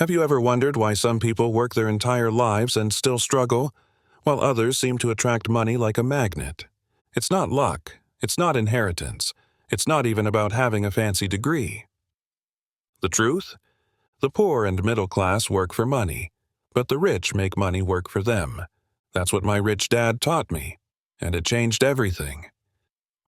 Have you ever wondered why some people work their entire lives and still struggle, while others seem to attract money like a magnet? It's not luck. It's not inheritance. It's not even about having a fancy degree. The truth? The poor and middle class work for money, but the rich make money work for them. That's what my rich dad taught me, and it changed everything.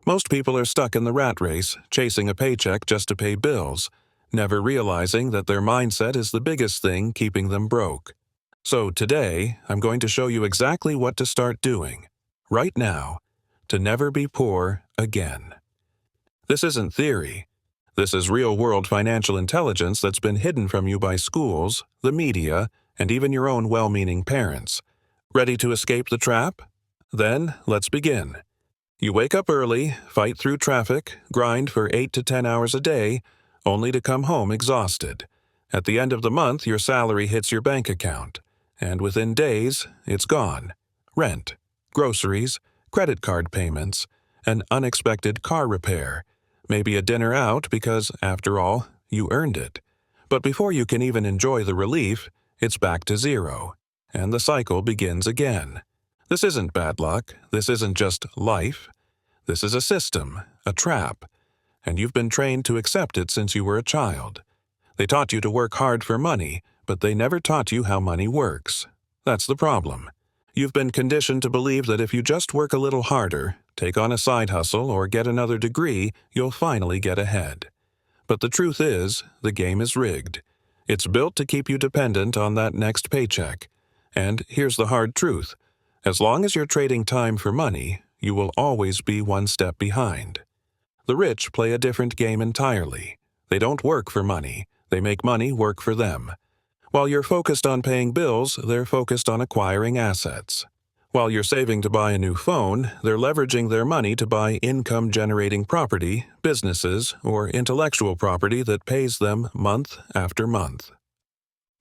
Most people are stuck in the rat race, chasing a paycheck just to pay bills, never realizing that their mindset is the biggest thing keeping them broke. So today, I'm going to show you exactly what to start doing, right now, to never be poor again. This isn't theory. This is real-world financial intelligence that's been hidden from you by schools, the media, and even your own well-meaning parents. Ready to escape the trap? Then, let's begin. You wake up early, fight through traffic, grind for 8 to 10 hours a day, only to come home exhausted. At the end of the month, your salary hits your bank account, and within days, it's gone. Rent, groceries, credit card payments, an unexpected car repair, maybe a dinner out because, after all, you earned it. But before you can even enjoy the relief, it's back to zero, and the cycle begins again. This isn't bad luck. This isn't just life. This is a system, a trap, and you've been trained to accept it since you were a child. They taught you to work hard for money, but they never taught you how money works. That's the problem. You've been conditioned to believe that if you just work a little harder, take on a side hustle, or get another degree, you'll finally get ahead. But the truth is, the game is rigged. It's built to keep you dependent on that next paycheck. And here's the hard truth. As long as you're trading time for money, you will always be one step behind. The rich play a different game entirely. They don't work for money. They make money work for them. While you're focused on paying bills, they're focused on acquiring assets. While you're saving to buy a new phone, they're leveraging their money to buy income-generating property, businesses, or intellectual property that pays them month after month.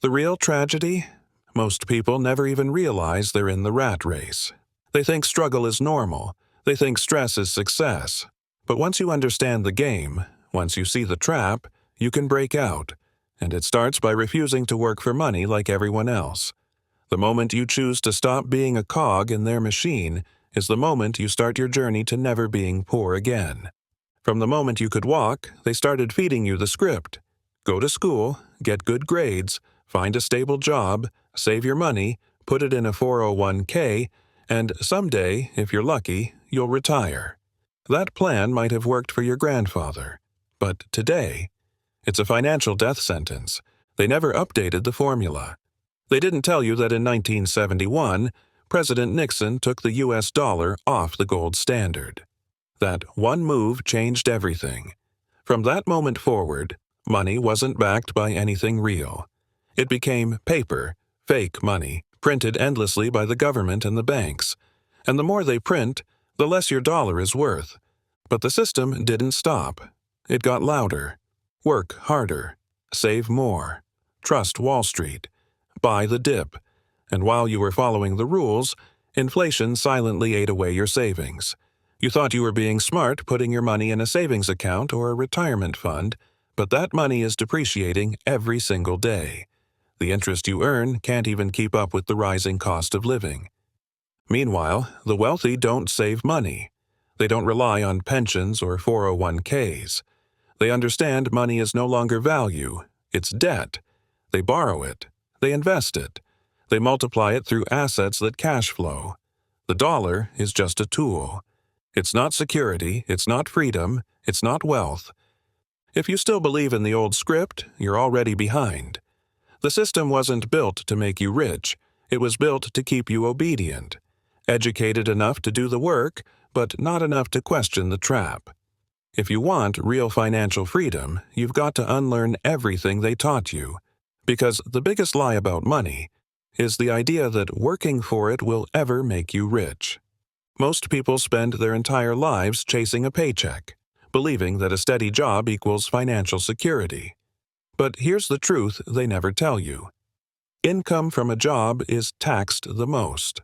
The real tragedy? Most people never even realize they're in the rat race. They think struggle is normal. They think stress is success. But once you understand the game, once you see the trap, you can break out. And it starts by refusing to work for money like everyone else. The moment you choose to stop being a cog in their machine is the moment you start your journey to never being poor again. From the moment you could walk, they started feeding you the script. Go to school, get good grades, find a stable job, save your money, put it in a 401k, and someday, if you're lucky, you'll retire. That plan might have worked for your grandfather. But today, it's a financial death sentence. They never updated the formula. They didn't tell you that in 1971, President Nixon took the US dollar off the gold standard. That one move changed everything. From that moment forward, money wasn't backed by anything real. It became paper, fake money, printed endlessly by the government and the banks. And the more they print, the less your dollar is worth. But the system didn't stop. It got louder. Work harder. Save more. Trust Wall Street. Buy the dip. And while you were following the rules, inflation silently ate away your savings. You thought you were being smart putting your money in a savings account or a retirement fund, but that money is depreciating every single day. The interest you earn can't even keep up with the rising cost of living. Meanwhile, the wealthy don't save money. They don't rely on pensions or 401ks. They understand money is no longer value, it's debt. They borrow it. They invest it. They multiply it through assets that cash flow. The dollar is just a tool. It's not security, it's not freedom, it's not wealth. If you still believe in the old script, you're already behind. The system wasn't built to make you rich. It was built to keep you obedient. Educated enough to do the work, but not enough to question the trap. If you want real financial freedom, you've got to unlearn everything they taught you. Because the biggest lie about money is the idea that working for it will ever make you rich. Most people spend their entire lives chasing a paycheck, believing that a steady job equals financial security. But here's the truth they never tell you. Income from a job is taxed the most.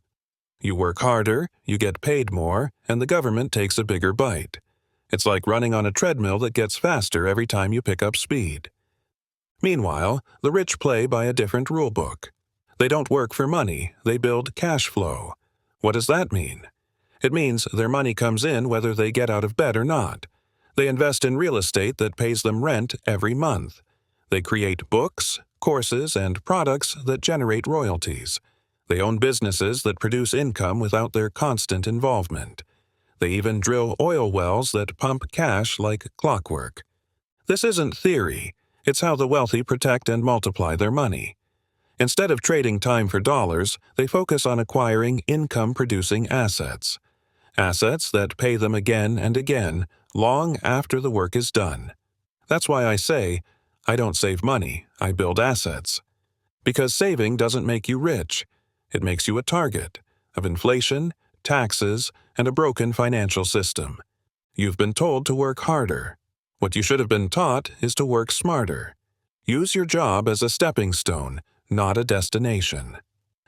You work harder, you get paid more, and the government takes a bigger bite. It's like running on a treadmill that gets faster every time you pick up speed. Meanwhile, the rich play by a different rulebook. They don't work for money, they build cash flow. What does that mean? It means their money comes in whether they get out of bed or not. They invest in real estate that pays them rent every month. They create books, courses, and products that generate royalties. They own businesses that produce income without their constant involvement. They even drill oil wells that pump cash like clockwork. This isn't theory. It's how the wealthy protect and multiply their money. Instead of trading time for dollars, they focus on acquiring income-producing assets. Assets that pay them again and again, long after the work is done. That's why I say, I don't save money, I build assets. Because saving doesn't make you rich. It makes you a target of inflation, taxes, and a broken financial system. You've been told to work harder. What you should have been taught is to work smarter. Use your job as a stepping stone, not a destination.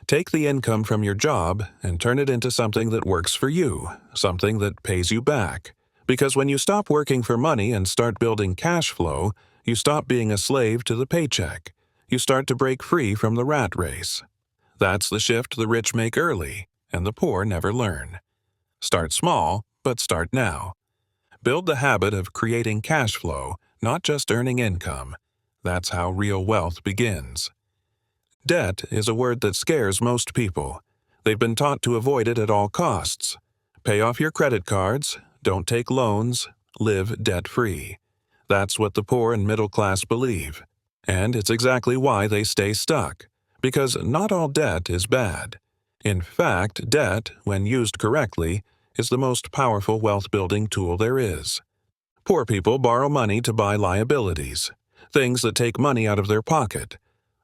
Take the income from your job and turn it into something that works for you, something that pays you back. Because when you stop working for money and start building cash flow, you stop being a slave to the paycheck. You start to break free from the rat race. That's the shift the rich make early, and the poor never learn. Start small, but start now. Build the habit of creating cash flow, not just earning income. That's how real wealth begins. Debt is a word that scares most people. They've been taught to avoid it at all costs. Pay off your credit cards, don't take loans, live debt-free. That's what the poor and middle class believe. And it's exactly why they stay stuck. Because not all debt is bad. In fact, debt, when used correctly, is the most powerful wealth-building tool there is. Poor people borrow money to buy liabilities, things that take money out of their pocket.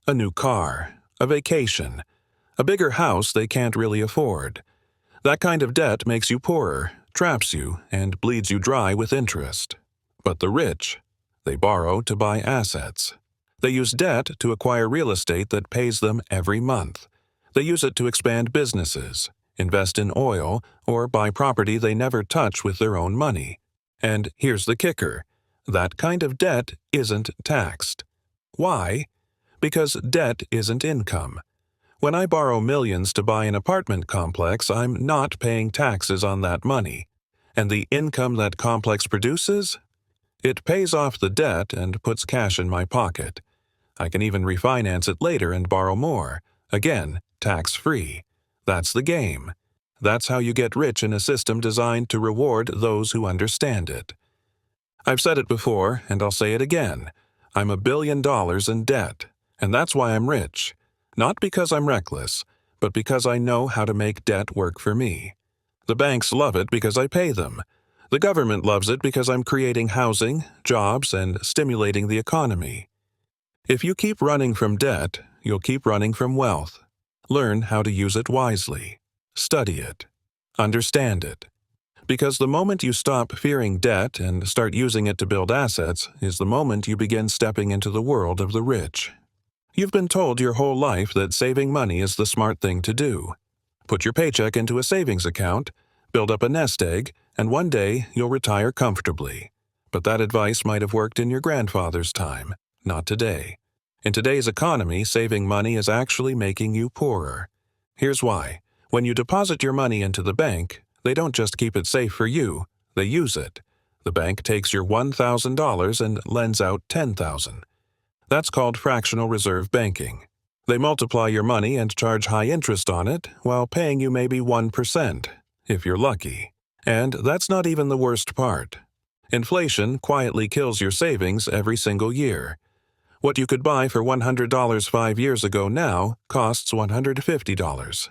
A new car, a vacation, a bigger house they can't really afford. That kind of debt makes you poorer, traps you, and bleeds you dry with interest. But the rich, they borrow to buy assets. They use debt to acquire real estate that pays them every month. They use it to expand businesses, invest in oil, or buy property they never touch with their own money. And here's the kicker. That kind of debt isn't taxed. Why? Because debt isn't income. When I borrow millions to buy an apartment complex, I'm not paying taxes on that money. And the income that complex produces? It pays off the debt and puts cash in my pocket. I can even refinance it later and borrow more. Again, tax-free. That's the game. That's how you get rich in a system designed to reward those who understand it. I've said it before, and I'll say it again. I'm $1 billion in debt. And that's why I'm rich. Not because I'm reckless, but because I know how to make debt work for me. The banks love it because I pay them. The government loves it because I'm creating housing, jobs, and stimulating the economy. If you keep running from debt, you'll keep running from wealth. Learn how to use it wisely. Study it. Understand it. Because the moment you stop fearing debt and start using it to build assets is the moment you begin stepping into the world of the rich. You've been told your whole life that saving money is the smart thing to do. Put your paycheck into a savings account, build up a nest egg, and one day you'll retire comfortably. But that advice might have worked in your grandfather's time, not today. In today's economy, saving money is actually making you poorer. Here's why. When you deposit your money into the bank, they don't just keep it safe for you, they use it. The bank takes your $1,000 and lends out $10,000. That's called fractional reserve banking. They multiply your money and charge high interest on it while paying you maybe 1%, if you're lucky. And that's not even the worst part. Inflation quietly kills your savings every single year. What you could buy for $100 5 years ago now costs $150.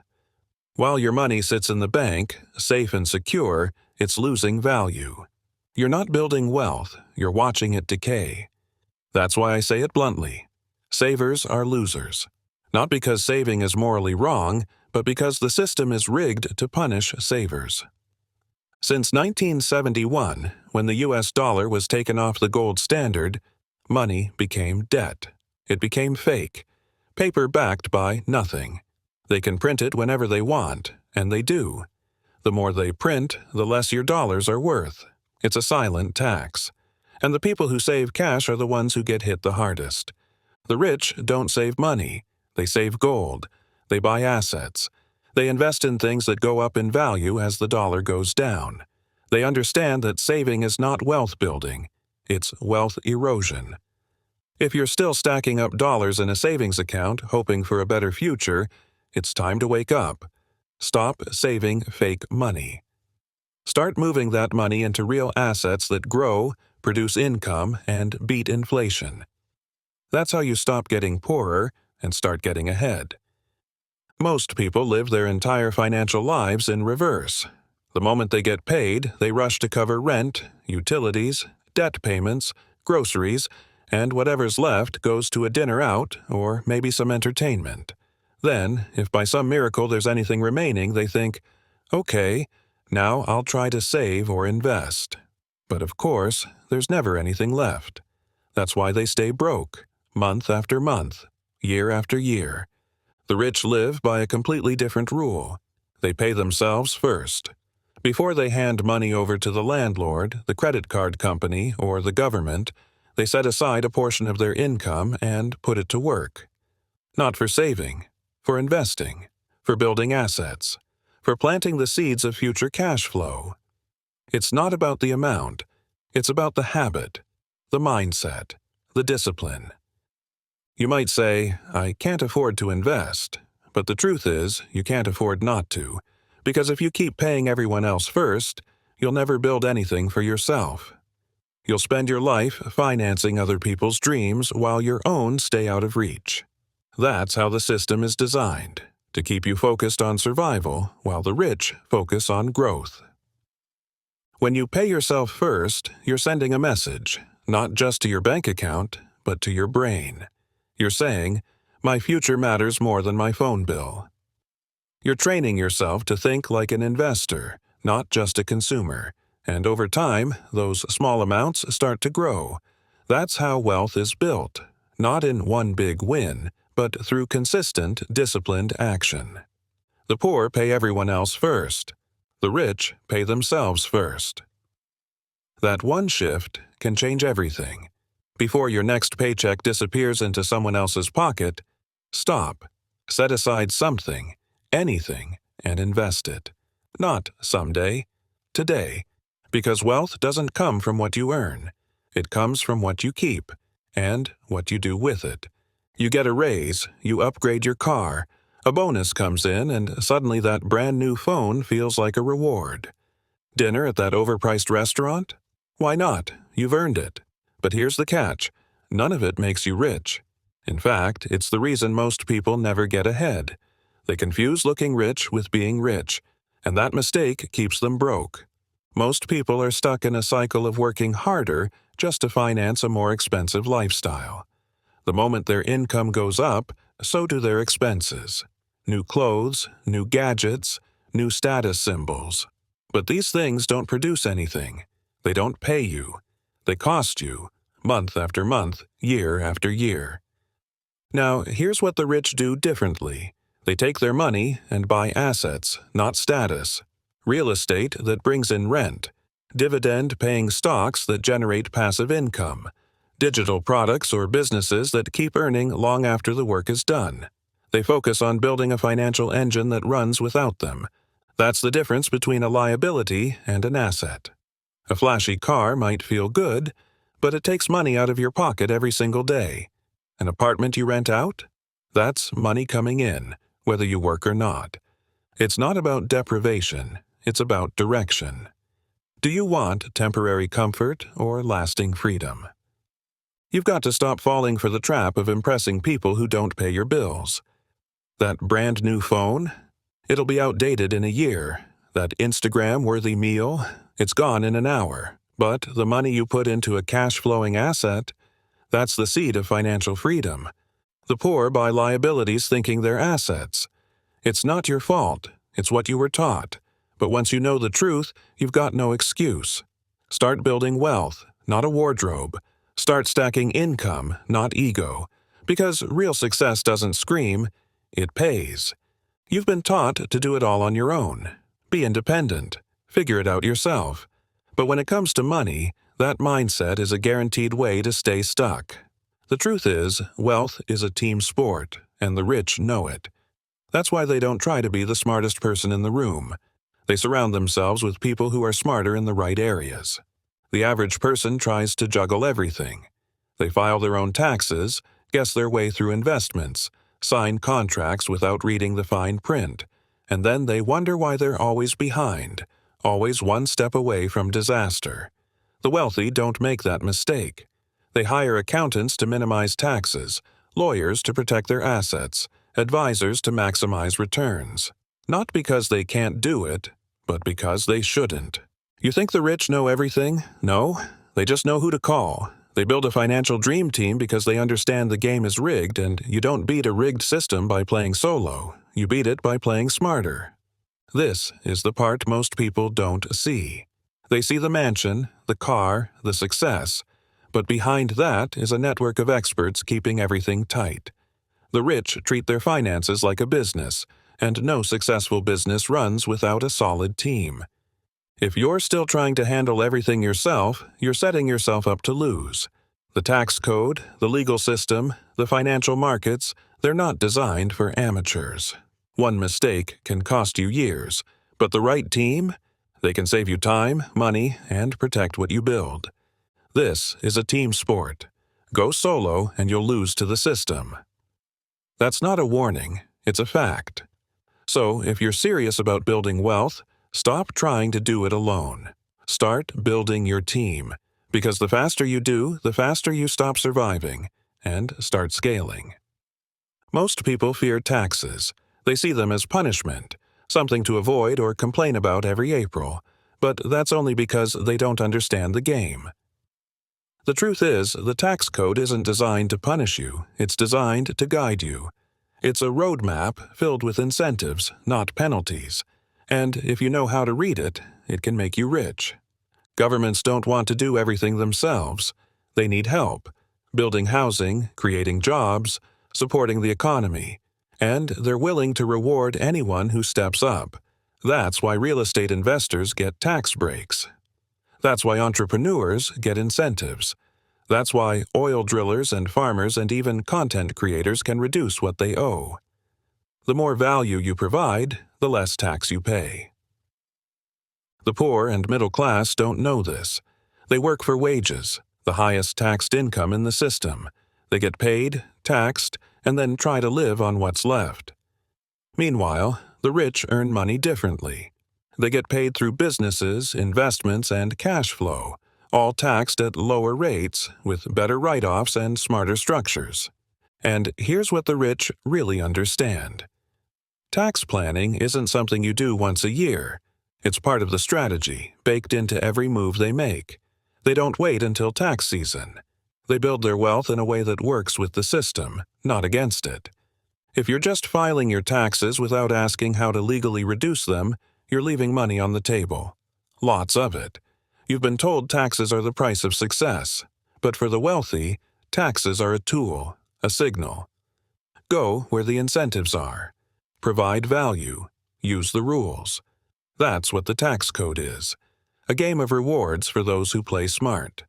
While your money sits in the bank, safe and secure, it's losing value. You're not building wealth, you're watching it decay. That's why I say it bluntly. Savers are losers. Not because saving is morally wrong, but because the system is rigged to punish savers. Since 1971, when the US dollar was taken off the gold standard, money became debt. It became fake, paper backed by nothing. They can print it whenever they want, and they do. The more they print, the less your dollars are worth. It's a silent tax. And the people who save cash are the ones who get hit the hardest. The rich don't save money. They save gold. They buy assets. They invest in things that go up in value as the dollar goes down. They understand that saving is not wealth building. It's wealth erosion. If you're still stacking up dollars in a savings account, hoping for a better future, it's time to wake up. Stop saving fake money. Start moving that money into real assets that grow, produce income, and beat inflation. That's how you stop getting poorer and start getting ahead. Most people live their entire financial lives in reverse. The moment they get paid, they rush to cover rent, utilities, debt payments, groceries, and whatever's left goes to a dinner out or maybe some entertainment. Then, if by some miracle there's anything remaining, they think, okay, now I'll try to save or invest. But of course, there's never anything left. That's why they stay broke, month after month, year after year. The rich live by a completely different rule. They pay themselves first. Before they hand money over to the landlord, the credit card company, or the government, they set aside a portion of their income and put it to work. Not for saving, for investing, for building assets, for planting the seeds of future cash flow. It's not about the amount. It's about the habit, the mindset, the discipline. You might say, I can't afford to invest, but the truth is, you can't afford not to, because if you keep paying everyone else first, you'll never build anything for yourself. You'll spend your life financing other people's dreams while your own stay out of reach. That's how the system is designed, to keep you focused on survival while the rich focus on growth. When you pay yourself first, you're sending a message, not just to your bank account, but to your brain. You're saying, my future matters more than my phone bill. You're training yourself to think like an investor, not just a consumer. And over time, those small amounts start to grow. That's how wealth is built, not in one big win, but through consistent, disciplined action. The poor pay everyone else first. The rich pay themselves first. That one shift can change everything. Before your next paycheck disappears into someone else's pocket, stop, set aside something, anything, and invest it. Not someday, today. Because wealth doesn't come from what you earn. It comes from what you keep and what you do with it. You get a raise, you upgrade your car, a bonus comes in, and suddenly that brand new phone feels like a reward. Dinner at that overpriced restaurant? Why not? You've earned it. But here's the catch. None of it makes you rich. In fact, it's the reason most people never get ahead. They confuse looking rich with being rich, and that mistake keeps them broke. Most people are stuck in a cycle of working harder just to finance a more expensive lifestyle. The moment their income goes up, so do their expenses. New clothes, new gadgets, new status symbols. But these things don't produce anything. They don't pay you. They cost you, month after month, year after year. Now, here's what the rich do differently. They take their money and buy assets, not status. Real estate that brings in rent, dividend-paying stocks that generate passive income, digital products or businesses that keep earning long after the work is done. They focus on building a financial engine that runs without them. That's the difference between a liability and an asset. A flashy car might feel good, but it takes money out of your pocket every single day. An apartment you rent out? That's money coming in, whether you work or not. It's not about deprivation. It's about direction. Do you want temporary comfort or lasting freedom? You've got to stop falling for the trap of impressing people who don't pay your bills. That brand new phone? It'll be outdated in a year. That Instagram-worthy meal? It's gone in an hour. But the money you put into a cash-flowing asset? That's the seed of financial freedom. The poor buy liabilities thinking they're assets. It's not your fault. It's what you were taught. But once you know the truth, you've got no excuse. Start building wealth, not a wardrobe. Start stacking income, not ego. Because real success doesn't scream, it pays. You've been taught to do it all on your own. Be independent. Figure it out yourself. But when it comes to money, that mindset is a guaranteed way to stay stuck. The truth is, wealth is a team sport, and the rich know it. That's why they don't try to be the smartest person in the room. They surround themselves with people who are smarter in the right areas. The average person tries to juggle everything. They file their own taxes, guess their way through investments, sign contracts without reading the fine print, and then they wonder why they're always behind, always one step away from disaster. The wealthy don't make that mistake. They hire accountants to minimize taxes, lawyers to protect their assets, advisors to maximize returns. Not because they can't do it, but because they shouldn't. You think the rich know everything? No, they just know who to call. They build a financial dream team because they understand the game is rigged, and you don't beat a rigged system by playing solo. You beat it by playing smarter. This is the part most people don't see. They see the mansion, the car, the success, but behind that is a network of experts keeping everything tight. The rich treat their finances like a business, and no successful business runs without a solid team. If you're still trying to handle everything yourself, you're setting yourself up to lose. The tax code, the legal system, the financial markets, they're not designed for amateurs. One mistake can cost you years, but the right team? They can save you time, money, and protect what you build. This is a team sport. Go solo and you'll lose to the system. That's not a warning, it's a fact. So, if you're serious about building wealth, stop trying to do it alone. Start building your team, because the faster you do, the faster you stop surviving and start scaling. Most people fear taxes. They see them as punishment, something to avoid or complain about every April, but that's only because they don't understand the game. The truth is, the tax code isn't designed to punish you, it's designed to guide you. It's a roadmap filled with incentives, not penalties. And if you know how to read it, it can make you rich. Governments don't want to do everything themselves. They need help, building housing, creating jobs, supporting the economy. And they're willing to reward anyone who steps up. That's why real estate investors get tax breaks. That's why entrepreneurs get incentives. That's why oil drillers and farmers and even content creators can reduce what they owe. The more value you provide, the less tax you pay. The poor and middle class don't know this. They work for wages, the highest taxed income in the system. They get paid, taxed, and then try to live on what's left. Meanwhile, the rich earn money differently. They get paid through businesses, investments, and cash flow, all taxed at lower rates with better write-offs and smarter structures. And here's what the rich really understand. Tax planning isn't something you do once a year. It's part of the strategy, baked into every move they make. They don't wait until tax season. They build their wealth in a way that works with the system, not against it. If you're just filing your taxes without asking how to legally reduce them, you're leaving money on the table. Lots of it. You've been told taxes are the price of success. But for the wealthy, taxes are a tool, a signal. Go where the incentives are. Provide value. Use the rules. That's what the tax code is. A game of rewards for those who play smart.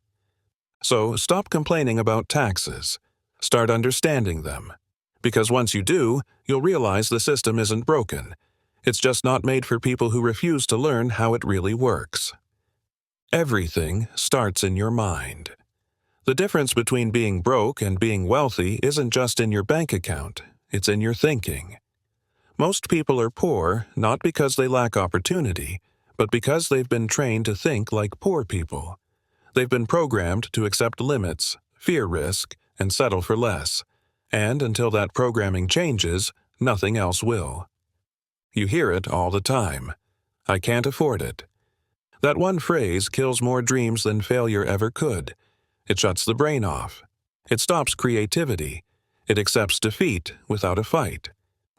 So stop complaining about taxes. Start understanding them. Because once you do, you'll realize the system isn't broken. It's just not made for people who refuse to learn how it really works. Everything starts in your mind. The difference between being broke and being wealthy isn't just in your bank account, it's in your thinking. Most people are poor not because they lack opportunity, but because they've been trained to think like poor people. They've been programmed to accept limits, fear risk, and settle for less. And until that programming changes, nothing else will. You hear it all the time. I can't afford it. That one phrase kills more dreams than failure ever could. It shuts the brain off. It stops creativity. It accepts defeat without a fight.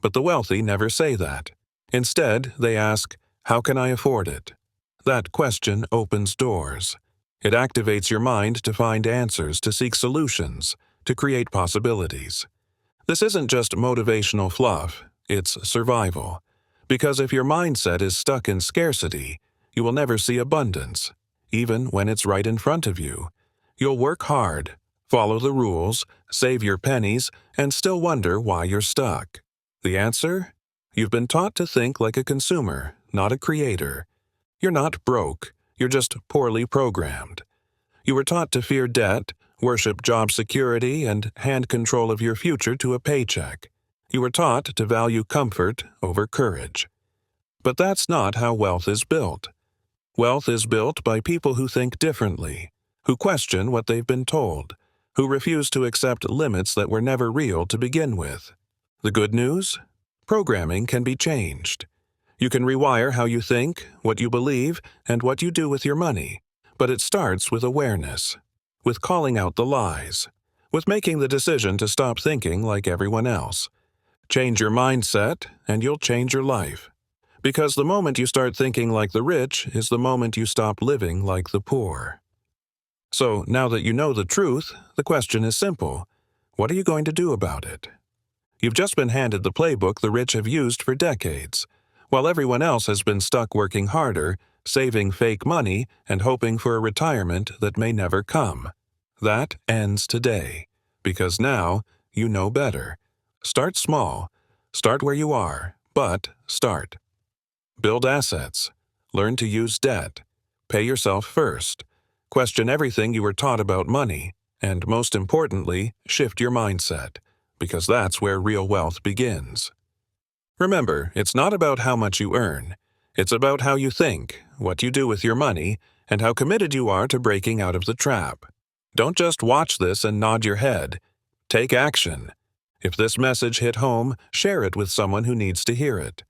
But the wealthy never say that. Instead, they ask, how can I afford it? That question opens doors. It activates your mind to find answers, to seek solutions, to create possibilities. This isn't just motivational fluff, it's survival. Because if your mindset is stuck in scarcity, you will never see abundance, even when it's right in front of you. You'll work hard, follow the rules, save your pennies, and still wonder why you're stuck? The answer? You've been taught to think like a consumer, not a creator. You're not broke, you're just poorly programmed. You were taught to fear debt, worship job security, and hand control of your future to a paycheck. You were taught to value comfort over courage. But that's not how wealth is built. Wealth is built by people who think differently, who question what they've been told, who refuse to accept limits that were never real to begin with. The good news? Programming can be changed. You can rewire how you think, what you believe, and what you do with your money. But it starts with awareness, with calling out the lies, with making the decision to stop thinking like everyone else. Change your mindset, and you'll change your life. Because the moment you start thinking like the rich is the moment you stop living like the poor. So, now that you know the truth, the question is simple. What are you going to do about it? You've just been handed the playbook the rich have used for decades, while everyone else has been stuck working harder, saving fake money, and hoping for a retirement that may never come. That ends today, because now you know better. Start small. Start where you are, but start. Build assets. Learn to use debt. Pay yourself first. Question everything you were taught about money, and most importantly, shift your mindset, because that's where real wealth begins. Remember, it's not about how much you earn. It's about how you think, what you do with your money, and how committed you are to breaking out of the trap. Don't just watch this and nod your head. Take action. If this message hit home, share it with someone who needs to hear it.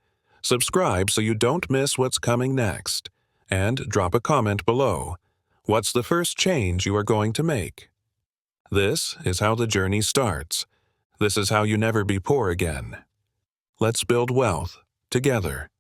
Subscribe so you don't miss what's coming next. And drop a comment below. What's the first change you are going to make? This is how the journey starts. This is how you never be poor again. Let's build wealth together.